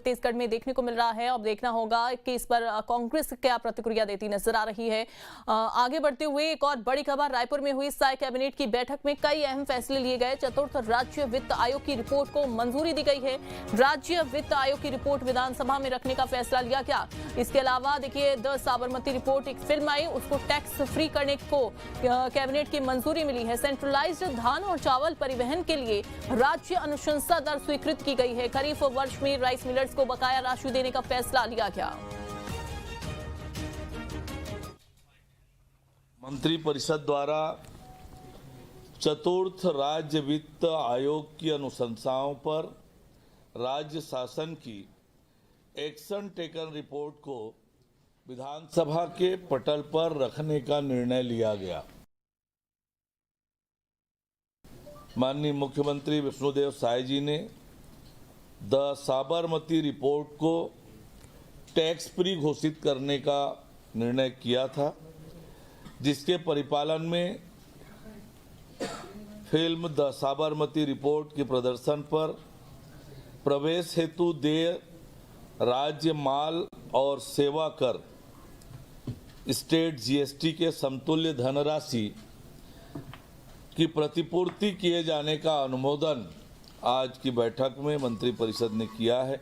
छत्तीसगढ़ में देखने को मिल रहा है। अब देखना होगा कि इस पर कांग्रेस क्या प्रतिक्रिया देती नजर आ रही है। आगे बढ़ते हुए एक और बड़ी खबर, रायपुर में हुई साय कैबिनेट की बैठक में कई अहम फैसले लिए गए। चतुर्थ राज्य वित्त आयोग की रिपोर्ट को मंजूरी दी गई है। राज्य वित्त आयोग की रिपोर्ट विधानसभा में रखने का फैसला लिया गया। इसके अलावा देखिए, द साबरमती रिपोर्ट एक फिल्म आई, उसको टैक्स फ्री करने को कैबिनेट की मंजूरी मिली है। सेंट्रलाइज्ड धान और चावल परिवहन के लिए राज्य अनुशंसा दर स्वीकृत की गई है। खरीफ वर्ष में राइस मिलर्स को बकाया राशि देने का फैसला लिया गया। मंत्रिपरिषद द्वारा चतुर्थ राज्य वित्त आयोग की अनुशंसाओं पर राज्य शासन की एक्शन टेकन रिपोर्ट को विधानसभा के पटल पर रखने का निर्णय लिया गया। माननीय मुख्यमंत्री विष्णुदेव साय जी ने द साबरमती रिपोर्ट को टैक्स फ्री घोषित करने का निर्णय किया था, जिसके परिपालन में फिल्म द साबरमती रिपोर्ट के प्रदर्शन पर प्रवेश हेतु देय राज्य माल और सेवा कर स्टेट जीएसटी के समतुल्य धनराशि की प्रतिपूर्ति किए जाने का अनुमोदन आज की बैठक में मंत्रिपरिषद ने किया है।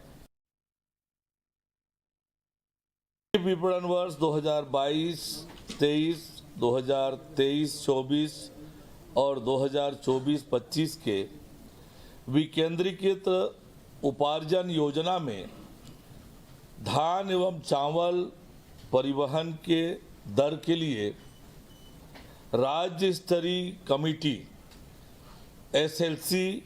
विपणन वर्ष 2022-23, 2023-24 और 2024-25 के विकेंद्रीकृत उपार्जन योजना में धान एवं चावल परिवहन के दर के लिए राज्य स्तरीय कमेटी एसएलसी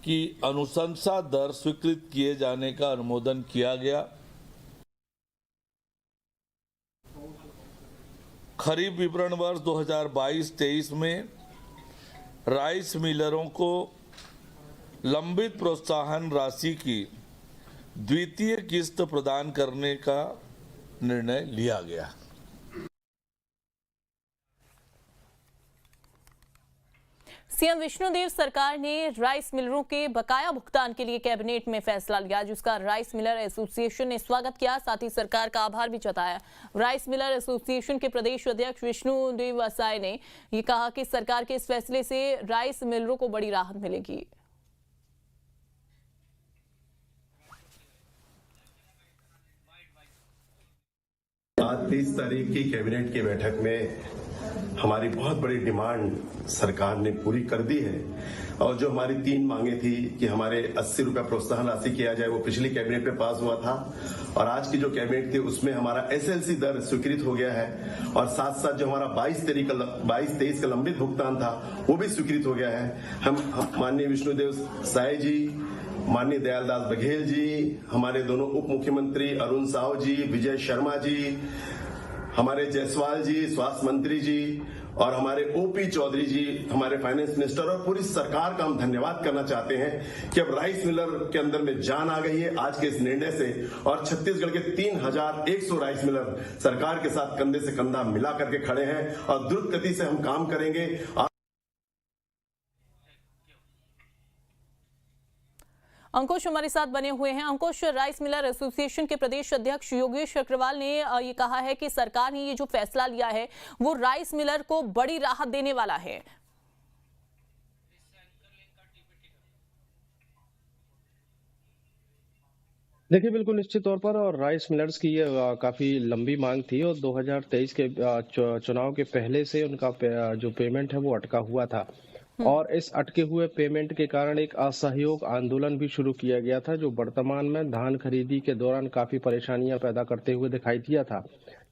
की अनुशंसा दर स्वीकृत किए जाने का अनुमोदन किया गया। खरीफ विपणन वर्ष 2022-23 में राइस मिलरों को लंबित प्रोत्साहन राशि की द्वितीय किस्त प्रदान करने का निर्णय लिया गया। सीएम विष्णुदेव सरकार ने राइस मिलरों के बकाया भुगतान के लिए कैबिनेट में फैसला लिया, जिसका राइस मिलर एसोसिएशन ने स्वागत किया, साथ ही सरकार का आभार भी जताया। राइस मिलर एसोसिएशन के प्रदेश अध्यक्ष विष्णुदेव साय ने ये कहा कि सरकार के इस फैसले से राइस मिलरों को बड़ी राहत मिलेगी। 30 तारीख की कैबिनेट की बैठक में हमारी बहुत बड़ी डिमांड सरकार ने पूरी कर दी है और जो हमारी 3 मांगे थी कि हमारे 80 रुपया प्रोत्साहन राशि किया जाए, वो पिछली कैबिनेट में पास हुआ था और आज की जो कैबिनेट थी उसमें हमारा एसएलसी दर स्वीकृत हो गया है और साथ साथ जो हमारा 22-23 का लंबित भुगतान था वो भी स्वीकृत हो गया है। हम माननीय विष्णुदेव साय जी, माननीय दयालदास बघेल जी, हमारे दोनों उप मुख्यमंत्री अरुण साव जी, विजय शर्मा जी, हमारे जायसवाल जी स्वास्थ्य मंत्री जी और हमारे ओपी चौधरी जी हमारे फाइनेंस मिनिस्टर और पूरी सरकार का हम धन्यवाद करना चाहते हैं कि अब राइस मिलर के अंदर में जान आ गई है आज के इस निर्णय से और छत्तीसगढ़ के 3100 राइस मिलर सरकार के साथ कंधे से कंधा मिला करके खड़े हैं और द्रुत गति से हम काम करेंगे। अंकुश हमारे साथ बने हुए हैं। अंकुश, राइस मिलर एसोसिएशन के प्रदेश अध्यक्ष योगेश अग्रवाल ने ये कहा है कि सरकार ने ये जो फैसला लिया है वो राइस मिलर को बड़ी राहत देने वाला है। देखिए, बिल्कुल निश्चित तौर पर और राइस मिलर्स की ये काफी लंबी मांग थी और 2023 के चुनाव के पहले से उनका जो पेमेंट है वो अटका हुआ था और इस अटके हुए पेमेंट के कारण एक असहयोग आंदोलन भी शुरू किया गया था, जो वर्तमान में धान खरीदी के दौरान काफी परेशानियां पैदा करते हुए दिखाई दिया था।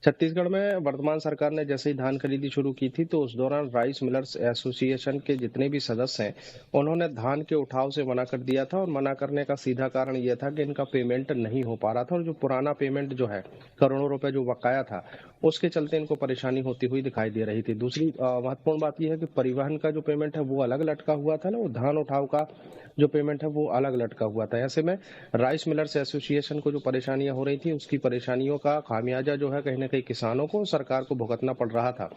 छत्तीसगढ़ में वर्तमान सरकार ने जैसे ही धान खरीदी शुरू की थी तो उस दौरान राइस मिलर्स एसोसिएशन के जितने भी सदस्य हैं उन्होंने धान के उठाव से मना कर दिया था और मना करने का सीधा कारण यह था कि इनका पेमेंट नहीं हो पा रहा था और जो पुराना पेमेंट जो है करोड़ों रुपए जो बकाया था उसके चलते इनको परेशानी होती हुई दिखाई दे रही थी। दूसरी महत्वपूर्ण बात यह है कि परिवहन का जो पेमेंट है वो अलग लटका हुआ था ना, वो धान उठाव का जो पेमेंट है वो अलग लटका हुआ था। ऐसे में राइस मिलर्स एसोसिएशन को जो परेशानियां हो रही थी उसकी परेशानियों का खामियाजा जो है कहीं ना कहीं थे किसानों को, सरकार को भुगतना पड़ रहा था।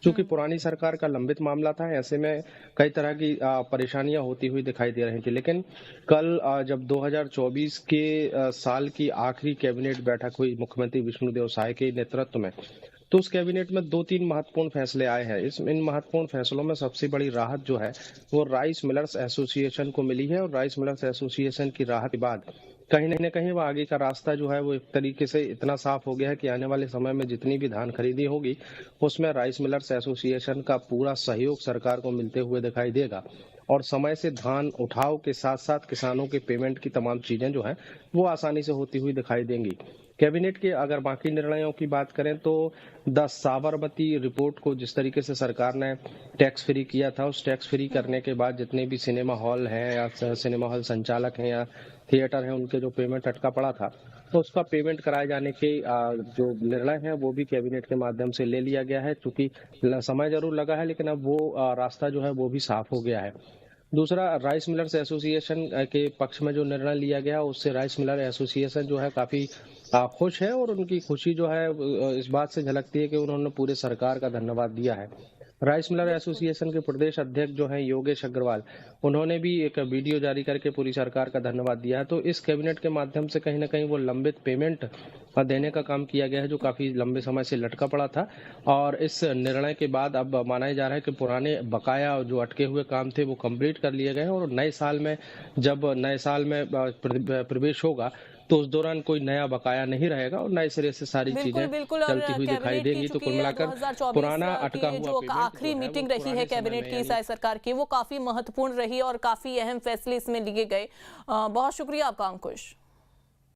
चूंकि पुरानी सरकार का लंबित मामला था, ऐसे में कई तरह की परेशानियां होती हुई दिखाई दे रही थी। लेकिन कल जब 2024 के साल की आखिरी कैबिनेट बैठक हुई मुख्यमंत्री विष्णुदेव साय के नेतृत्व में, तो उस कैबिनेट में 2-3 महत्वपूर्ण फैसले आए हैं। इन महत्वपूर्ण फैसलों में सबसे बड़ी राहत जो है वो राइस मिलर्स एसोसिएशन को मिली है। और राइस मिलर्स एसोसिएशन की राहत के बाद कहीं न कहीं वो आगे का रास्ता जो है वो एक तरीके से इतना साफ हो गया है कि आने वाले समय में जितनी भी धान खरीदी होगी उसमें राइस मिलर्स एसोसिएशन का पूरा सहयोग सरकार को मिलते हुए दिखाई देगा। और समय से धान उठाव के साथ साथ किसानों के पेमेंट की तमाम चीजें जो हैं वो आसानी से होती हुई दिखाई देंगी। कैबिनेट के अगर बाकी निर्णयों की बात करें तो 10 साबरमती रिपोर्ट को जिस तरीके से सरकार ने टैक्स फ्री किया था, उस टैक्स फ्री करने के बाद जितने भी सिनेमा हॉल हैं या सिनेमा हॉल संचालक हैं या थिएटर हैं, उनके जो पेमेंट अटका पड़ा था, तो उसका पेमेंट कराए जाने के जो निर्णय है वो भी कैबिनेट के माध्यम से ले लिया गया है। चूंकि समय जरूर लगा है लेकिन अब वो रास्ता जो है वो भी साफ हो गया है। दूसरा, राइस मिलर्स एसोसिएशन के पक्ष में जो निर्णय लिया गया उससे राइस मिलर एसोसिएशन जो है काफी खुश है। और उनकी खुशी जो है इस बात से झलकती है कि उन्होंने पूरे सरकार का धन्यवाद दिया है। राइस मिलर एसोसिएशन के प्रदेश अध्यक्ष जो हैं योगेश अग्रवाल, उन्होंने भी एक वीडियो जारी करके पूरी सरकार का धन्यवाद दिया है। तो इस कैबिनेट के माध्यम से कहीं ना कहीं वो लंबित पेमेंट देने का काम किया गया है जो काफी लंबे समय से लटका पड़ा था। और इस निर्णय के बाद अब माना जा रहा है कि पुराने बकाया जो अटके हुए काम थे वो कंप्लीट कर लिए गए हैं। और नए साल में जब नए साल में प्रवेश होगा तो उस दौरान कोई नया बकाया नहीं रहेगा और नए सिरे से सारी चीजें चलती हुई दिखाई देंगी। तो कुल मिलाकर पुराना अटका हुआ जो आखिरी मीटिंग रही है कैबिनेट की साय सरकार की, वो काफी महत्वपूर्ण रही और काफी अहम फैसले इसमें लिए गए। बहुत शुक्रिया आपका अंकुश।